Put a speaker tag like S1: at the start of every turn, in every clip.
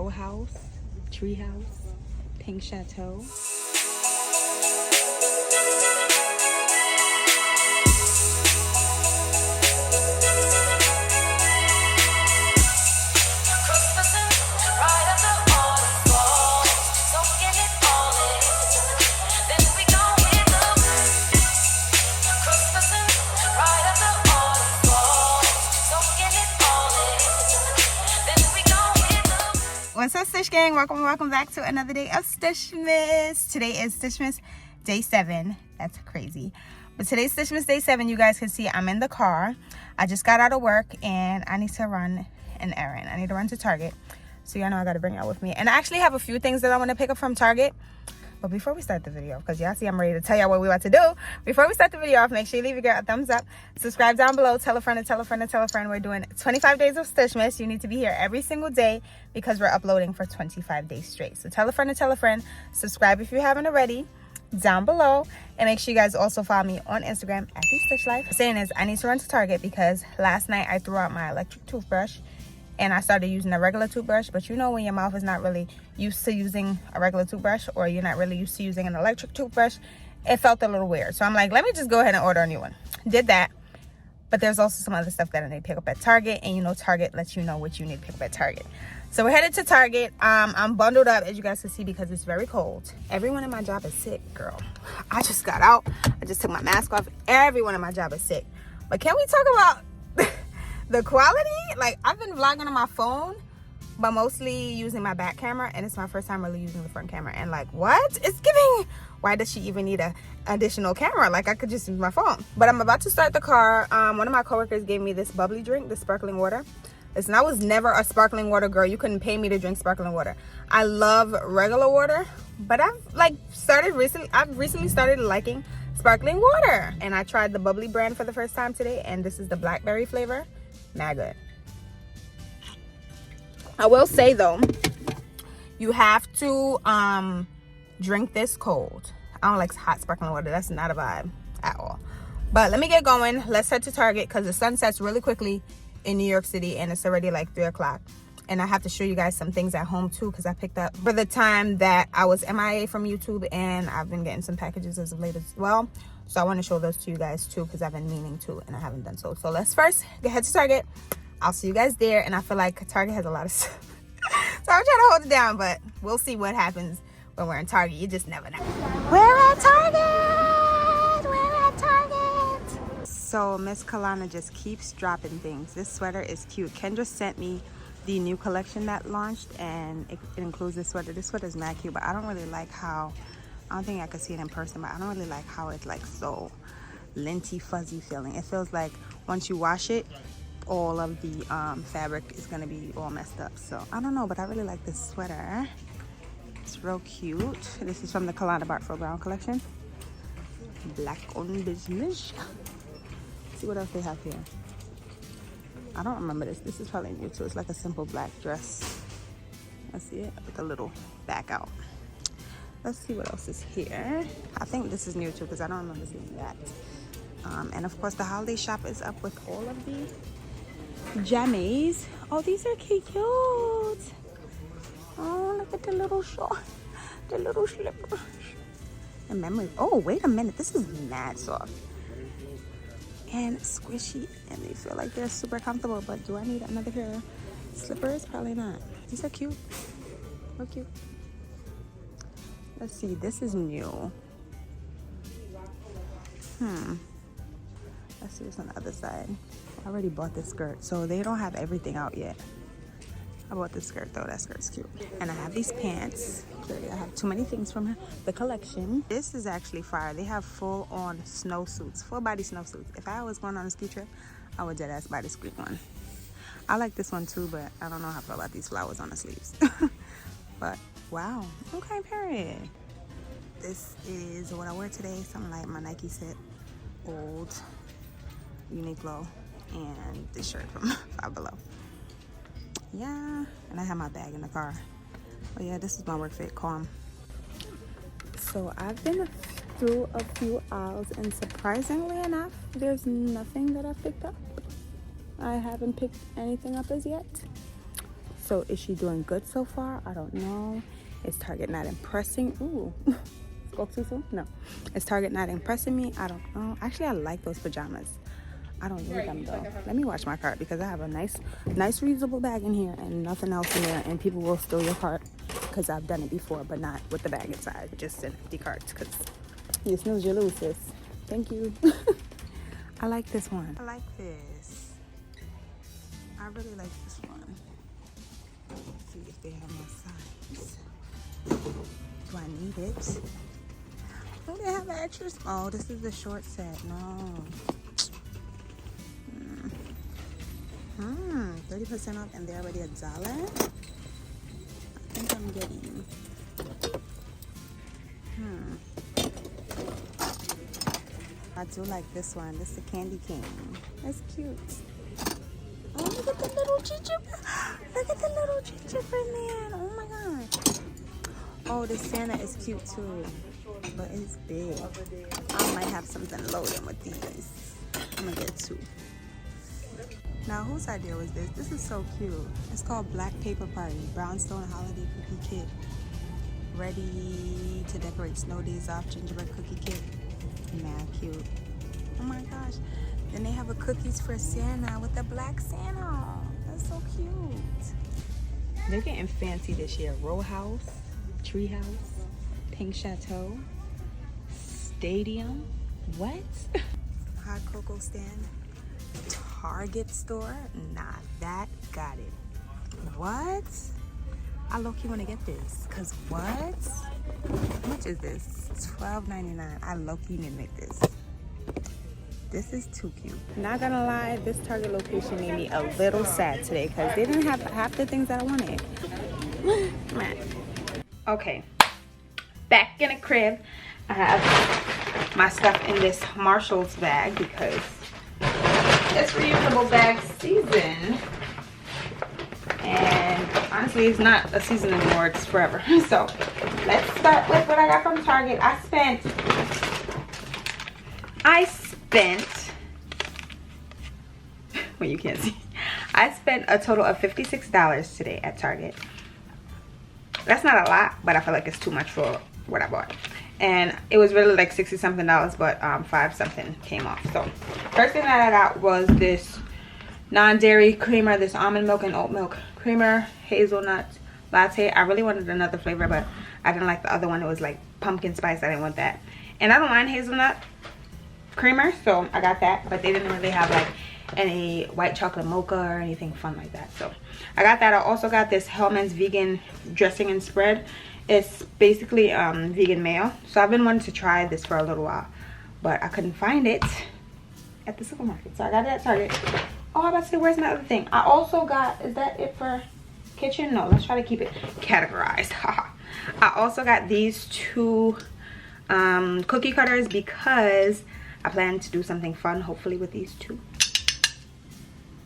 S1: little house, tree house, pink chateau. What's up, Stush gang? Welcome back to another day of Stushmas. Today is Stushmas day 7. That's crazy. But today's Stushmas day 7. You guys can see I'm in the car. I just got out of work and I need to run an errand. I need to run to Target. So y'all know I got to bring y'all with me. And I actually have a few things that I want to pick up from Target. But before we start the video, because y'all see I'm ready to tell y'all what we about to do. Before we start the video off, make sure you leave your girl a thumbs up. Subscribe down below. Tell a friend and tell a friend and tell a friend. We're doing 25 days of Stushmas. You need to be here every single day because we're uploading for 25 days straight. So tell a friend and tell a friend. Subscribe if you haven't already down below. And make sure you guys also follow me on Instagram at @TheStushLife. Saying is, I need to run to Target because last night I threw out my electric toothbrush. And I started using a regular toothbrush. But you know when your mouth is not really used to using a regular toothbrush, or you're not really used to using an electric toothbrush, it felt a little weird. So I'm like, let me just go ahead and order a new one. Did that. But there's also some other stuff that I need to pick up at Target. And you know Target lets you know what you need to pick up at Target. So we're headed to Target. I'm bundled up, as you guys can see, because it's very cold. Everyone in my job is sick, girl. I just got out. I just took my mask off. Everyone in my job is sick. But can we talk about the quality? Like, I've been vlogging on my phone, but mostly using my back camera, and it's my first time really using the front camera. And like, what? It's giving, why does she even need a additional camera? Like, I could just use my phone. But I'm about to start the car. One of my coworkers gave me this bubbly drink, this sparkling water. Listen, I was never a sparkling water girl. You couldn't pay me to drink sparkling water. I love regular water, but I've recently started liking sparkling water. And I tried the bubbly brand for the first time today, and this is the blackberry flavor. Not good. I will say though, you have to drink this cold. I don't like hot sparkling water. That's not a vibe at all. But let me get going. Let's head to Target because the sun sets really quickly in New York City and it's already like 3 o'clock. And I have to show you guys some things at home too, because I picked up for the time that I was MIA from YouTube, and I've been getting some packages as of late as well. So I want to show those to you guys too, because I've been meaning to and I haven't done so. So let's first head to Target. I'll see you guys there. And I feel like Target has a lot of stuff. So I'm trying to hold it down, but we'll see what happens when we're in Target. You just never know. We're at Target! We're at Target! So Miss Kalana just keeps dropping things. This sweater is cute. Kendra sent me the new collection that launched, and it includes this sweater. This sweater is mad cute, but I don't really like how, I don't think I could see it in person, but I don't really like how it's like so linty, fuzzy feeling. It feels like once you wash it, all of the fabric is gonna be all messed up. So I don't know, but I really like this sweater. It's real cute. This is from the Kalana Bartford Brown collection. Black on business. See what else they have here. I don't remember this. This is probably new too. It's like a simple black dress. I see it with a little back out. Let's see what else is here. I think this is new too because I don't remember seeing that. And of course the holiday shop is up with all of the jammies. Oh, these are cute. Oh, look at the little short, the little slippers. And memory. Oh, wait a minute. This is mad soft and squishy, and they feel like they're super comfortable. But do I need another pair of slippers? Probably not. These are cute. They're cute. Let's see, this is new. Let's see what's on the other side. I already bought this skirt, so they don't have everything out yet. I bought this skirt though. That skirt's cute. And I have these pants. Clearly I have too many things from the collection. This is actually fire. They have full on snowsuits, full body snowsuits. If I was going on a ski trip, I would dead ass buy this green one. I like this one too, but I don't know how I feel about these flowers on the sleeves. But wow, okay, period. This is what I wear today. Something like my Nike set, old Uniqlo, and this shirt from Five Below. Yeah, and I have my bag in the car. Oh yeah, this is my work fit, calm. So I've been through a few aisles, and surprisingly enough, there's nothing that I've picked up. I haven't picked anything up as yet. So is she doing good so far? I don't know. Is Target not impressing? Ooh, spoke too soon? No. Is Target not impressing me? I don't know. Actually, I like those pajamas. I don't need them though. Let me watch my cart because I have a nice reusable bag in here and nothing else in there, and people will steal your cart because I've done it before, but not with the bag inside, just an empty cart because you snooze, you lose, sis. Thank you. I like this one. I like this. I really like this one. Let's see if they have my size. Do I need it? Oh, they have extras. Oh, this is the short set. No. 30% off, and they're already $1. I think I'm getting. I do like this one. This is the candy cane. That's cute. Oh, look at the little gingerbread. Look at the little gingerbread man. Oh my god. Oh, the Santa is cute too, but it's big. I might have something loaded with these. I'm gonna get 2. Now, whose idea was this? This is so cute. It's called Black Paper Party, Brownstone Holiday Cookie Kit. Ready to decorate snow days off gingerbread cookie kit. Mad cute. Oh my gosh. Then they have a cookies for Santa with the black Santa. That's so cute. They're getting fancy this year. Row house, tree house, pink chateau, stadium. What? Hot cocoa stand. Target store. Nah, that got it. What? I low-key want to get this. Cause what? How much is this? $12.99. I low-key need to make this. This is too cute. Not gonna lie, this Target location made me a little sad today because they didn't have half the things that I wanted. Man. Okay, back in the crib. I have my stuff in this Marshall's bag because it's reusable bag season. And honestly, it's not a season anymore, it's forever. So let's start with what I got from Target. I spent well, you can't see, I spent a total of $56 today at Target. That's not a lot, but I feel like it's too much for what I bought. And it was really like 60 something dollars, but 5 something came off. So first thing that I got was this non-dairy creamer, this almond milk and oat milk creamer hazelnut latte. I really wanted another flavor, but I didn't like the other one. It was like pumpkin spice. I didn't want that, and I don't mind hazelnut creamer, so I got that. But they didn't really have like any white chocolate mocha or anything fun like that, so I got that. I also got this Hellmann's vegan dressing and spread. It's basically vegan mayo, so I've been wanting to try this for a little while, but I couldn't find it at the supermarket, so I got it at Target. Oh, I was about to say, where's my other thing? I also got, is that it for kitchen? No, let's try to keep it categorized. I also got these 2 cookie cutters because I plan to do something fun, hopefully, with these 2.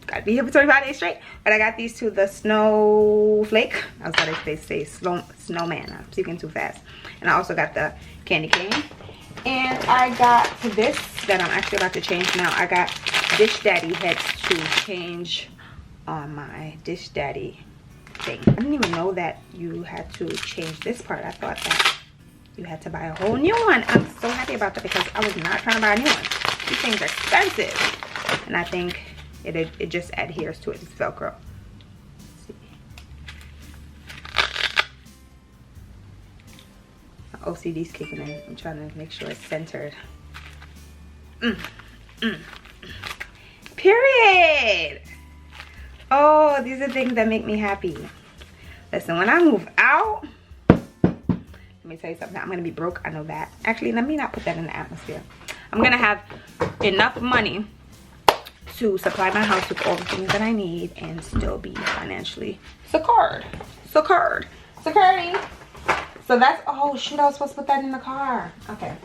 S1: Gotta be here for 25 days straight. But I got these 2, the snowflake. I was about to say snowman. I'm speaking too fast. And I also got the candy cane. And I got this that I'm actually about to change now. I got Dish Daddy heads to change on my Dish Daddy thing. I didn't even know that you had to change this part. I thought that you had to buy a whole new one. I'm so happy about that because I was not trying to buy a new one. These things are expensive. And I think it just adheres to it. It's Velcro. Let's see. My OCD's kicking in. I'm trying to make sure it's centered. Period. Oh, these are things that make me happy. Listen, when I move out, let me tell you something. I'm gonna be broke. I know that. Actually, let me not put that in the atmosphere. I'm gonna have enough money to supply my house with all the things that I need and still be financially secured. Security. So that's, oh shoot, I was supposed to put that in the car. Okay.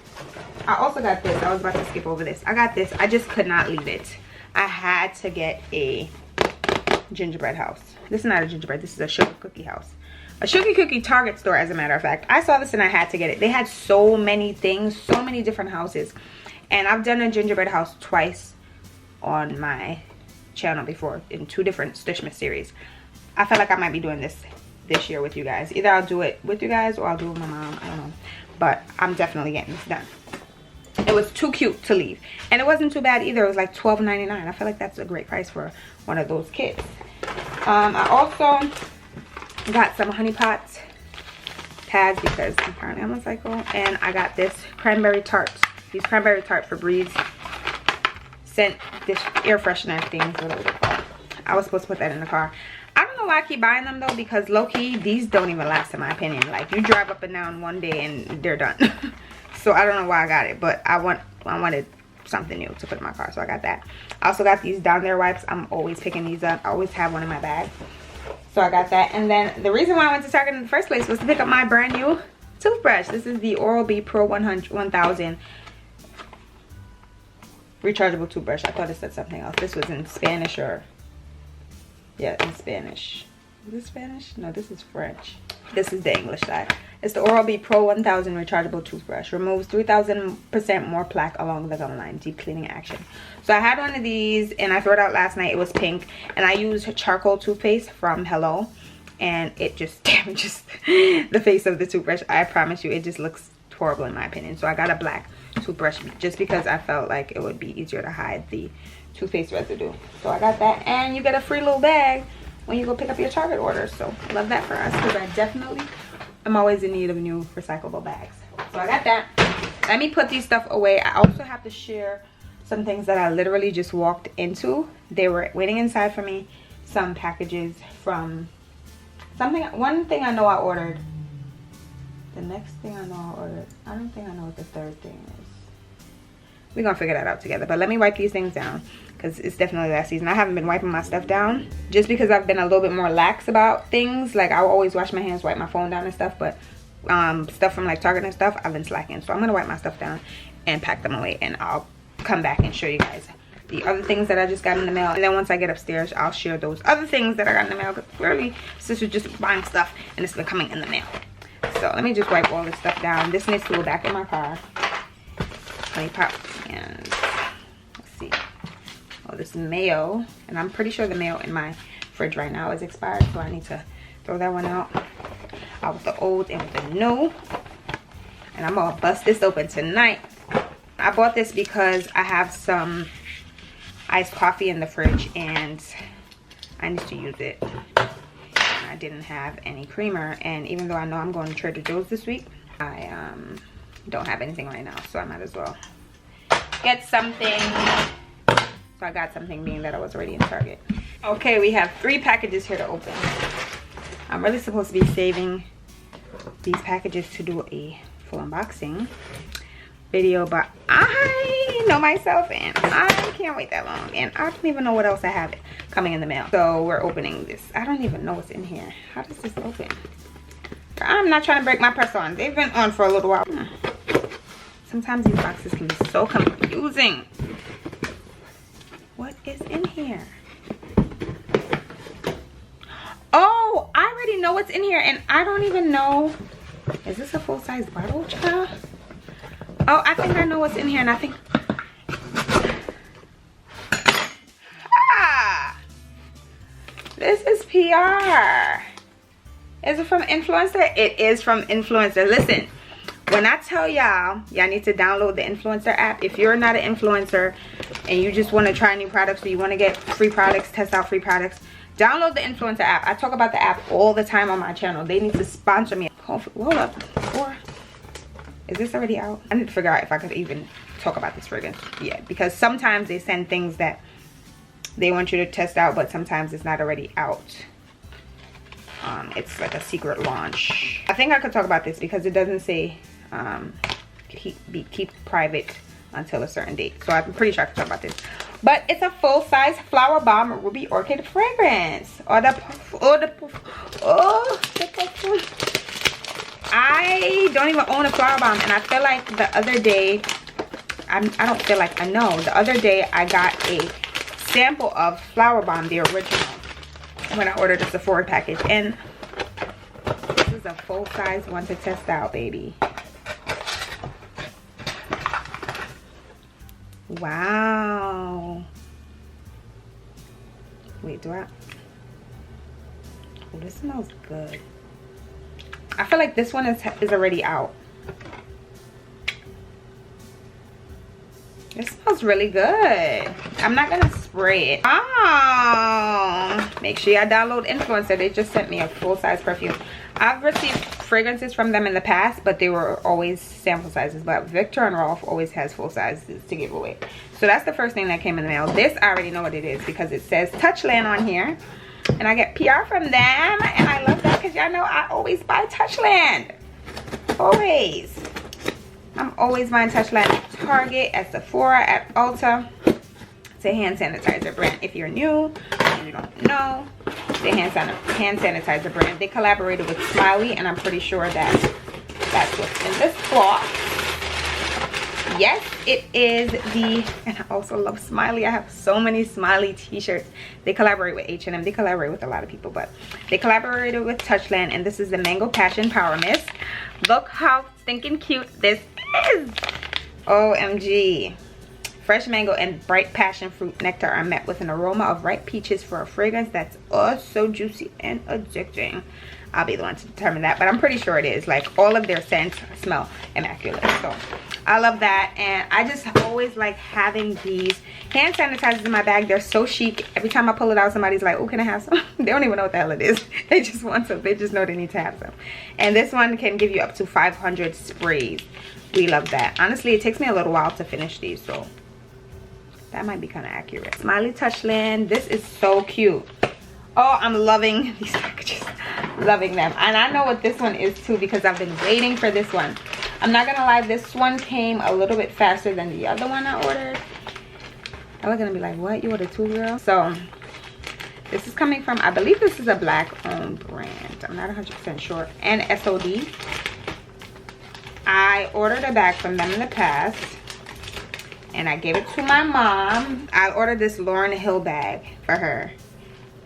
S1: I also got this. I was about to skip over this. I got this. I just could not leave it. I had to get a gingerbread house. This is not a gingerbread. This is a sugar cookie house. A sugar cookie Target store, as a matter of fact. I saw this and I had to get it. They had so many things, so many different houses. And I've done a gingerbread house twice on my channel before in 2 different Stushmas series. I feel like I might be doing this year with you guys. Either I'll do it with you guys or I'll do it with my mom. I don't know. But I'm definitely getting this done. It was too cute to leave. And it wasn't too bad either. It was like $12.99. I feel like that's a great price for one of those kits. I also got some honey pot pads because apparently I'm a psycho. And I got this cranberry tart. These cranberry tart Febreze scent, this air freshener things, whatever they're called. I was supposed to put that in the car. I don't know why I keep buying them though, because low-key these don't even last in my opinion. Like you drive up and down one day and they're done. So I don't know why I got it, but I wanted something new to put in my car, so I got that. I also got these down there wipes. I'm always picking these up. I always have one in my bag, so I got that. And then the reason why I went to Target in the first place was to pick up my brand new toothbrush. This is the Oral-B Pro 1000 rechargeable toothbrush. I thought it said something else. This was in Spanish, or yeah, in Spanish. Is this Spanish? No, this is French. This is the English side. It's the Oral-B Pro 1000 rechargeable toothbrush. Removes 3,000% more plaque along the gum line. Deep cleaning action. So I had one of these and I threw it out last night. It was pink, and I used charcoal toothpaste from Hello, and it just damages the face of the toothbrush. I promise you, it just looks horrible in my opinion. So I got a black toothbrush just because I felt like it would be easier to hide the toothpaste residue. So I got that, and you get a free little bag when you go pick up your Target orders. So I love that for us, because I definitely am always in need of new recyclable bags. So I got that. Let me put these stuff away. I also have to share some things that I literally just walked into. They were waiting inside for me. Some packages from one thing I know I ordered. The next thing I know I ordered. I don't think I know what the third thing is. We're gonna figure that out together. But let me wipe these things down, because it's definitely last season. I haven't been wiping my stuff down just because I've been a little bit more lax about things. Like I will always wash my hands, wipe my phone down and stuff, but stuff from like Target and stuff, I've been slacking. So I'm gonna wipe my stuff down and pack them away, and I'll come back and show you guys the other things that I just got in the mail. And then once I get upstairs, I'll share those other things that I got in the mail, because clearly sis was just buying stuff and it's been coming in the mail. So let me just wipe all this stuff down. This needs to go back in my car. Honey Pop, and let's see. Oh, this mayo, and I'm pretty sure the mayo in my fridge right now is expired, so I need to throw that one out. Out with the old and with the new. And I'm gonna bust this open tonight. I bought this because I have some iced coffee in the fridge and I need to use it. I didn't have any creamer, and even though I know I'm going to Trader Joe's this week, I don't have anything right now, so I might as well get something. So I got something, being that I was already in Target. Okay, we have 3 packages here to open. I'm really supposed to be saving these packages to do a full unboxing video, but I know myself and I can't wait that long, and I don't even know what else I have coming in the mail. So we're opening this. I don't even know what's in here. How does this open? I'm not trying to break my press on. They've been on for a little while. Sometimes these boxes can be so confusing. What is in here? Oh, I already know what's in here, and I don't even know. Is this a full-size bottle, child? Oh, I think I know what's in here, and I think... Ah! This is PR. Is it from Influencer? It is from Influencer. Listen, when I tell y'all need to download the Influencer app. If you're not an influencer and you just want to try new products, or you want to get free products, test out free products, download the Influencer app. I talk about the app all the time on my channel. They need to sponsor me. Hold up. Or is this already out? I need to figure out if I could even talk about this fragrance yet, because sometimes they send things that they want you to test out, but sometimes it's not already out. It's like a secret launch. I think I could talk about this because it doesn't say keep private until a certain date. So I'm pretty sure I can talk about this. But it's a full-size Flower Bomb Ruby Orchid fragrance. I don't even own a Flower Bomb, and I feel like the other day, I don't feel like, I know, the other day I got a sample of Flower Bomb, the original, when I ordered the Sephora package, and this is a full-size one to test out, baby. Wow. Wait, do Oh, this smells good. I feel like this one is already out. It smells really good. I'm not gonna spray it. Oh, make sure y'all download Influencer. They just sent me a full-size perfume. I've received fragrances from them in the past, but they were always sample sizes. But Victor and Rolf always has full sizes to give away. So that's the first thing that came in the mail. This, I already know what it is because it says Touchland on here. And I get PR from them. And I love that because y'all know I always buy Touchland. Always. I'm always buying Touchland at Target, at Sephora, at Ulta. It's a hand sanitizer brand. If you're new and you don't know, the hand sanitizer brand. They collaborated with Smiley, and I'm pretty sure that that's what's in this cloth. Yes, it is the, and I also love Smiley. I have so many Smiley t-shirts. They collaborate with H&M. They collaborate with a lot of people, but they collaborated with Touchland, and this is the Mango Passion Power Mist. Look how stinking cute this is. OMG. Fresh mango and bright passion fruit nectar are met with an aroma of ripe peaches for a fragrance that's oh so juicy and addicting. I'll be the one to determine that, but I'm pretty sure it is. Like, all of their scents smell immaculate. So I love that, and I just always like having these hand sanitizers in my bag. They're so chic. Every time I pull it out, somebody's like, oh, can I have some? They don't even know what the hell it is. They just want some. They just know they need to have some. And this one can give you up to 500 sprays. We love that. Honestly, it takes me a little while to finish these, so that might be kind of accurate. Smiley Touchland. This is so cute. Oh, I'm loving these packages. Loving them. And I know what this one is too because I've been waiting for this one. I'm not gonna lie, this one came a little bit faster than the other one I ordered. I was gonna be like, what? You ordered two, girl? So this is coming from, I believe this is a black owned brand. I'm not 100% sure. And SOD. I ordered a bag from them in the past, and I gave it to my mom. I ordered this Lauryn Hill bag for her,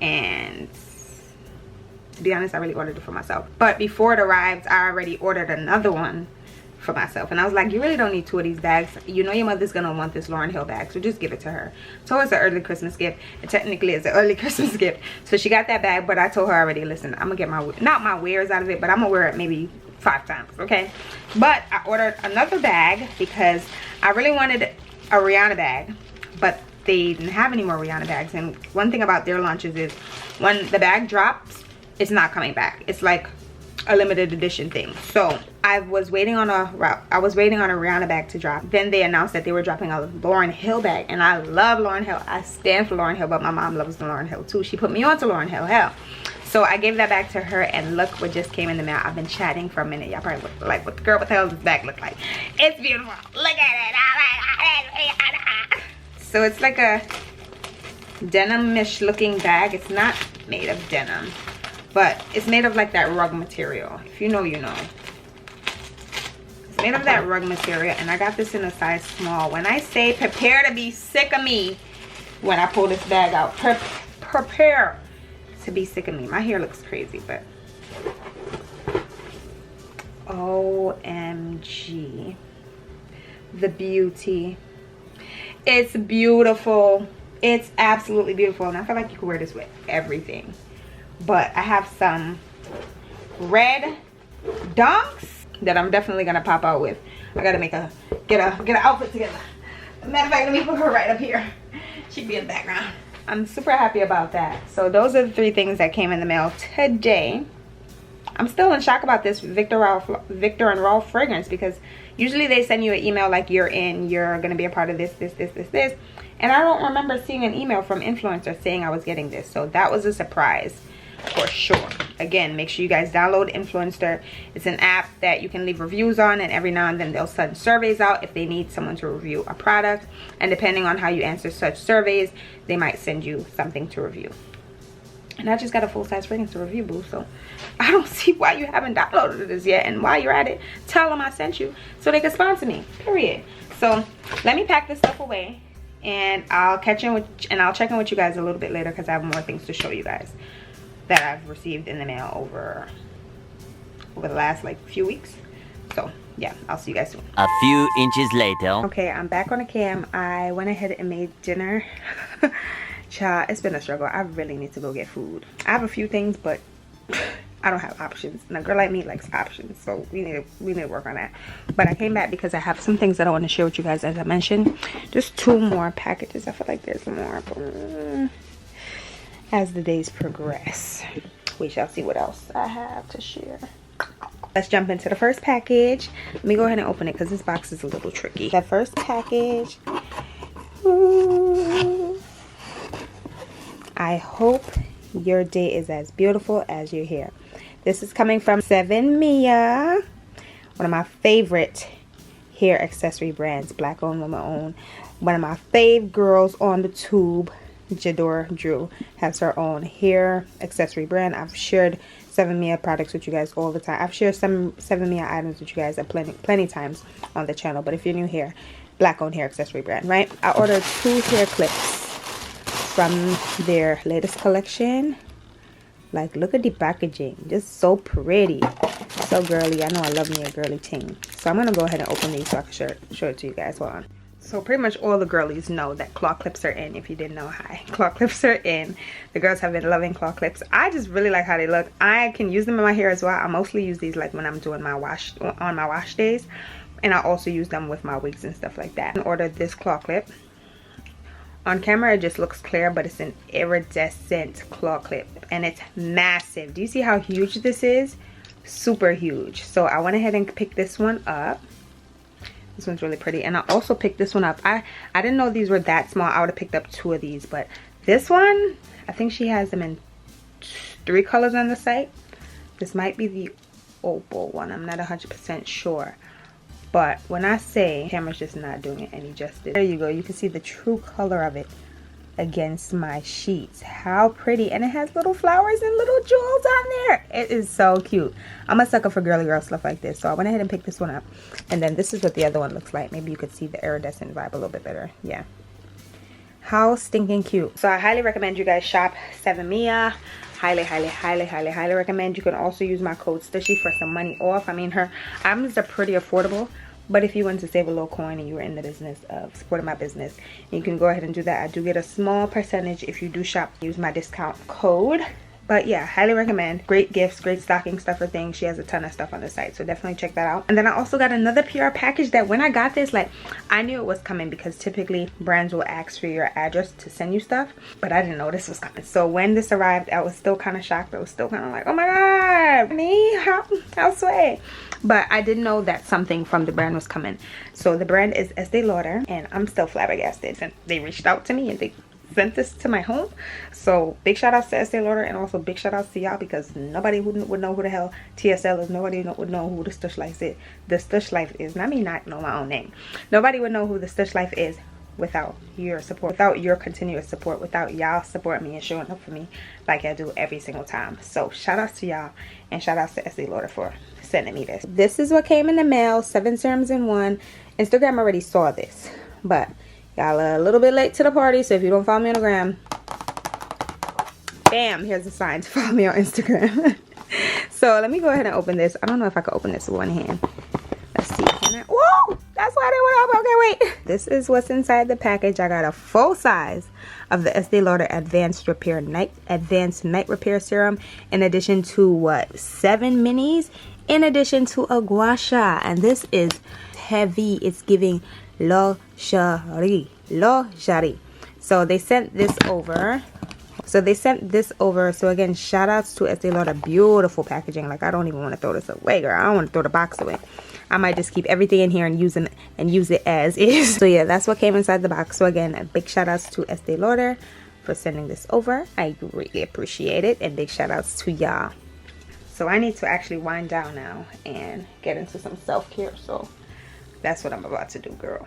S1: and to be honest, I really ordered it for myself. But before it arrived, I already ordered another one for myself, and I was like, you really don't need two of these bags. You know your mother's gonna want this Lauryn Hill bag, so just give it to her. So it's an early Christmas gift. It technically is an early Christmas gift. So she got that bag, but I told her already, listen, I'm gonna get my, not my wears out of it, but I'm gonna wear it maybe 5 times, okay? But I ordered another bag because I really wanted a Rihanna bag, but they didn't have any more Rihanna bags. And one thing about their launches is when the bag drops, it's not coming back. It's like a limited edition thing. So I was waiting on a Rihanna bag to drop. Then they announced that they were dropping a Lauryn Hill bag, and I love Lauryn Hill. I stand for Lauryn Hill, but my mom loves the Lauryn Hill too. She put me on to Lauryn Hill. Hell. So I gave that bag to her, and look what just came in the mail. I've been chatting for a minute. Y'all probably like, what the girl, what the hell does this bag look like? It's beautiful. Look at it. So it's like a denim-ish looking bag. It's not made of denim, but it's made of like that rug material. If you know, you know. It's made of that rug material, and I got this in a size small. When I say prepare to be sick of me when I pull this bag out, prepare to be sick of me. My hair looks crazy, but OMG, the beauty. It's beautiful. It's absolutely beautiful, and I feel like you could wear this with everything. But I have some red dunks that I'm definitely gonna pop out with. I gotta get an outfit together. Matter of fact, let me put her right up here. She'd be in the background. I'm super happy about that. So those are the 3 things that came in the mail today. I'm still in shock about this Victor and Rolf fragrance, because usually they send you an email like you're gonna be a part of this, and I don't remember seeing an email from influencers saying I was getting this. So that was a surprise for sure. Again, make sure you guys download Influencer. It's an app that you can leave reviews on, and every now and then they'll send surveys out if they need someone to review a product, and depending on how you answer such surveys, they might send you something to review. And I just got a full-size fragrance to review, boo, so I don't see why you haven't downloaded this yet. And while you're at it, tell them I sent you so they can sponsor me, period. So let me pack this stuff away, and I'll check in with you guys a little bit later, because I have more things to show you guys that I've received in the mail over the last like few weeks. So yeah, I'll see you guys soon.
S2: A few inches later.
S1: Okay, I'm back on the cam. I went ahead and made dinner. Child, it's been a struggle. I really need to go get food. I have a few things, but I don't have options, and a girl like me likes options, so we need to work on that. But I came back because I have some things that I want to share with you guys. As I mentioned, just 2 more packages. I feel like there's more, but as the days progress, we shall see what else I have to share. Let's jump into the first package. Let me go ahead and open it because this box is a little tricky. The first package. Ooh. I hope your day is as beautiful as your hair. This is coming from 7 Mia, one of my favorite hair accessory brands, black owned, woman owned. One of my fave girls on the tube, Jador Drew, has her own hair accessory brand. I've shared 7 Mia products with you guys all the time. I've shared some 7 Mia items with you guys at plenty times on the channel. But if you're new here, black owned hair accessory brand, right? I ordered 2 hair clips from their latest collection. Like, look at the packaging, just so pretty, so girly. I know I love me a girly thing, so I'm gonna go ahead and open these so I can show it to you guys. Hold on. So pretty much all the girlies know that claw clips are in. If you didn't know, hi, claw clips are in. The girls have been loving claw clips. I just really like how they look. I can use them in my hair as well. I mostly use these like when I'm doing my wash on my wash days, and I also use them with my wigs and stuff like that. I ordered this claw clip. On camera it just looks clear, but it's an iridescent claw clip and it's massive. Do you see how huge this is? Super huge. So I went ahead and picked this one up. This one's really pretty, and I also picked this one up. I didn't know these were that small. I would have picked up 2 of these, but this one, I think she has them in 3 colors on the site. This might be the opal one, I'm not 100% sure. But when I say, camera's just not doing it any justice. There you go. You can see the true color of it against my sheets. How pretty. And it has little flowers and little jewels on there. It is so cute. I'm a sucker for girly girl stuff like this. So I went ahead and picked this one up. And then this is what the other one looks like. Maybe you could see the iridescent vibe a little bit better. Yeah. How stinking cute. So I highly recommend you guys shop 7 Mia. Highly recommend. You can also use my code STUSHY for some money off. I mean, her items are pretty affordable, but if you want to save a little coin and you were in the business of supporting my business, you can go ahead and do that. I do get a small percentage if you do shop, use my discount code. But yeah, highly recommend. Great gifts, great stocking stuffer thing. She has a ton of stuff on the site, so definitely check that out. And then I also got another PR package that when I got this, like, I knew it was coming because typically brands will ask for your address to send you stuff, but I didn't know this was coming. So when this arrived, I was still kind of shocked. I was still kind of like, oh my god, me, how sway. But I didn't know that something from the brand was coming. So the brand is Estee Lauder, and I'm still flabbergasted. And they reached out to me and they sent this to my home. So big shout outs to Estee Lauder, and also big shout outs to y'all, because nobody would know who the hell TSL is. Nobody would know who the Stush Life is. The Stush Life is. Not me not know my own name. Nobody would know who the Stush Life is without your support, without your continuous support, without y'all supporting me and showing up for me like I do every single time. So shout outs to y'all, and shout outs to Estee Lauder for sending me this. This is what came in the mail. 7 serums in 1. Instagram already saw this, but y'all are a little bit late to the party, so if you don't follow me on the gram, bam, here's a sign to follow me on Instagram. So let me go ahead and open this. I don't know if I can open this with one hand. Let's see. Can I? Whoa! That's why they went up. Okay, wait. This is what's inside the package. I got a full size of the Estee Lauder Advanced Night Repair Serum, in addition to what? 7 minis, in addition to a gua sha. And this is heavy. It's giving lingerie. So they sent this over. So again, shout outs to Estee Lauder. Beautiful packaging. Like, I don't even want to throw this away, girl. I don't want to throw the box away. I might just keep everything in here and use it as is. So yeah, that's what came inside the box. So again, a big shout outs to Estee Lauder for sending this over. I really appreciate it, and big shout outs to y'all. So I need to actually wind down now and get into some self-care. So that's what I'm about to do, girl.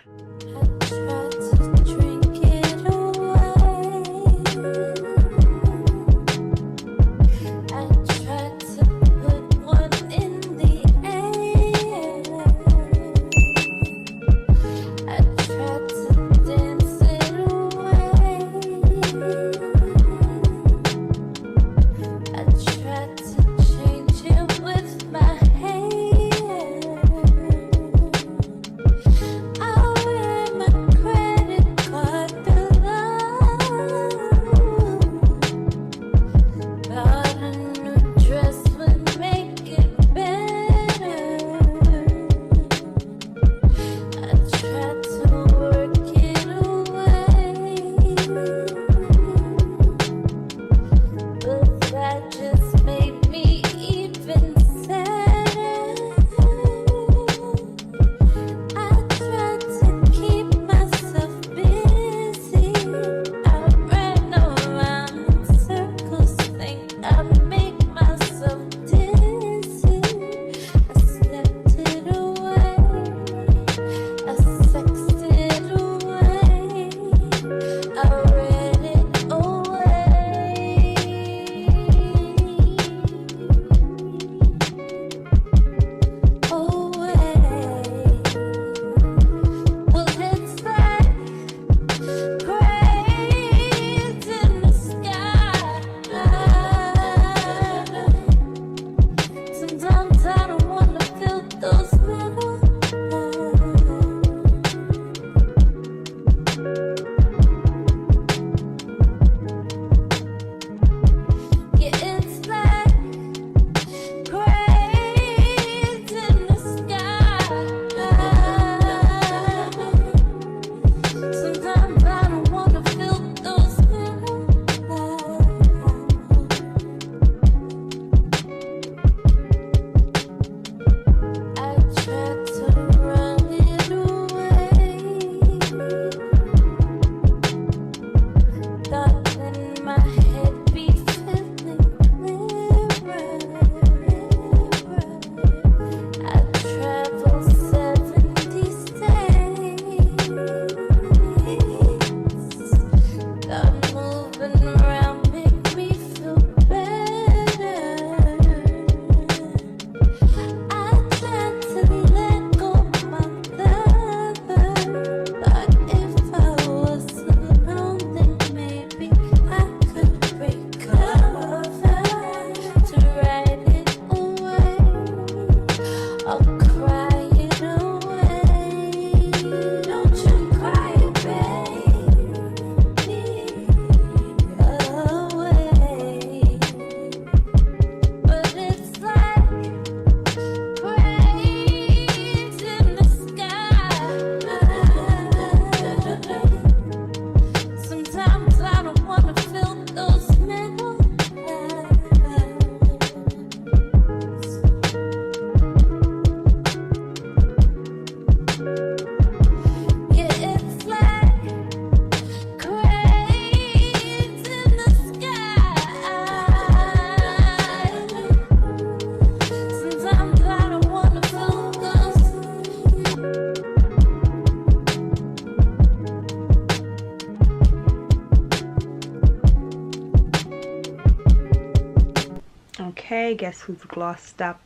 S1: guess who's glossed up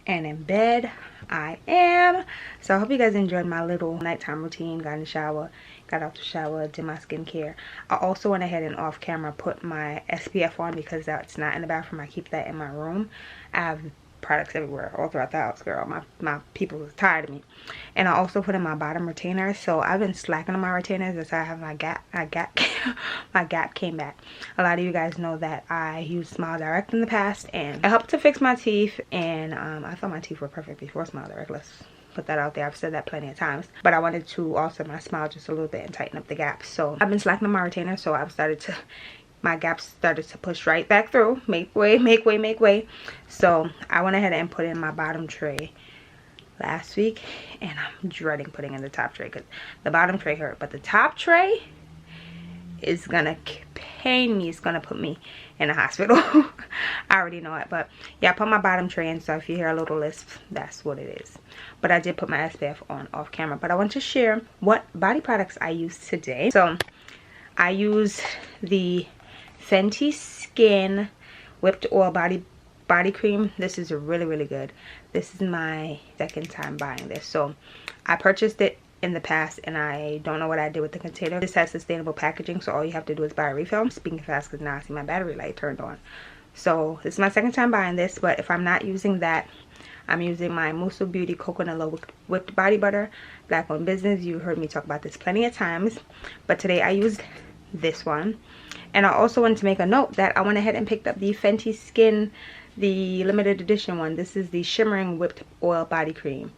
S1: and in bed? I am. So I hope you guys enjoyed my little nighttime routine. Got in the shower, got out the shower, did my skincare. I also went ahead and off camera put my SPF on because that's not in the bathroom. I keep that in my room. I have products everywhere, all throughout the house, girl. My people are tired of me. And I also put in my bottom retainer. So I've been slacking on my retainers. That's how I have my gap my gap came back. A lot of you guys know that I used Smile Direct in the past, and it helped to fix my teeth. And I thought my teeth were perfect before Smile Direct. Let's put that out there. I've said that plenty of times, but I wanted to alter my smile just a little bit and tighten up the gaps. So I've been slacking on my retainer, so I've started to, my gaps started to push right back through. Make way, make way, make way. So I went ahead and put in my bottom tray last week, and I'm dreading putting in the top tray because the bottom tray hurt, but the top tray is gonna pain me. It's gonna put me in a hospital. I already know it. But yeah, I put my bottom tray in, so if you hear a little lisp, that's what it is. But I did put my SPF on off camera. But I want to share what body products I used today. So I use the Fenty Skin Whipped Oil body cream. This is really good. This is my second time buying this. So I purchased it in the past, and I don't know what I did with the container. This has sustainable packaging, so all you have to do is buy a refill. I'm speaking fast because now I see my battery light turned on. So this is my second time buying this, but if I'm not using that, I'm using my Musso Beauty Coconut Whipped Body Butter, Black Owned Business. You heard me talk about this plenty of times, but today I used this one. And I also wanted to make a note that I went ahead and picked up the Fenty Skin, the limited edition one. This is the Shimmering Whipped Oil Body Cream.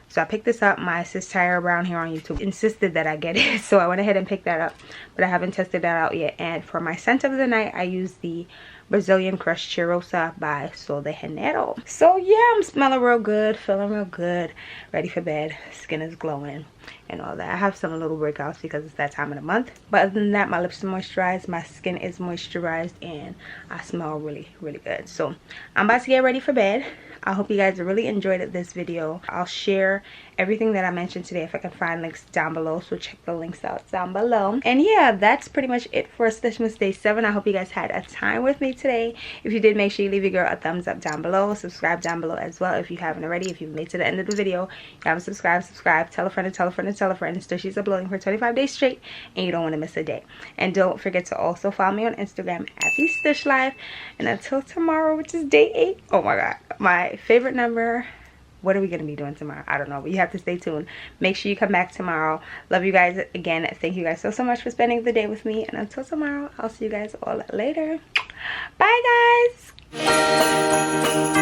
S1: So I picked this up. My sis Tyra Brown here on YouTube insisted that I get it, so I went ahead and picked that up, but I haven't tested that out yet. And for my scent of the night, I used the Brazilian Crushed Cheirosa by Sol de Janeiro. So yeah, I'm smelling real good, feeling real good, ready for bed. Skin is glowing and all that. I have some little breakouts because it's that time of the month, but other than that, my lips are moisturized, my skin is moisturized, and I smell really good. So I'm about to get ready for bed. I hope you guys really enjoyed this video. I'll share everything that I mentioned today if I can find links down below, so check the links out down below. And yeah, that's pretty much it for Stushmas Day 7. I hope you guys had a time with me today. If you did, make sure you leave your girl a thumbs up down below. Subscribe down below as well if you haven't already. If you've made to the end of the video, you haven't subscribed, tell a friend, and tell a friend, and tell a friend. Stushy's uploading for 25 days straight, and you don't want to miss a day. And don't forget to also follow me on Instagram at @TheStushLive. And until tomorrow, which is day 8, oh my god, my favorite number. What are we going to be doing tomorrow? I don't know, but you have to stay tuned. Make sure you come back tomorrow. Love you guys again. Thank you guys so much for spending the day with me. And until tomorrow, I'll see you guys all later. Bye, guys.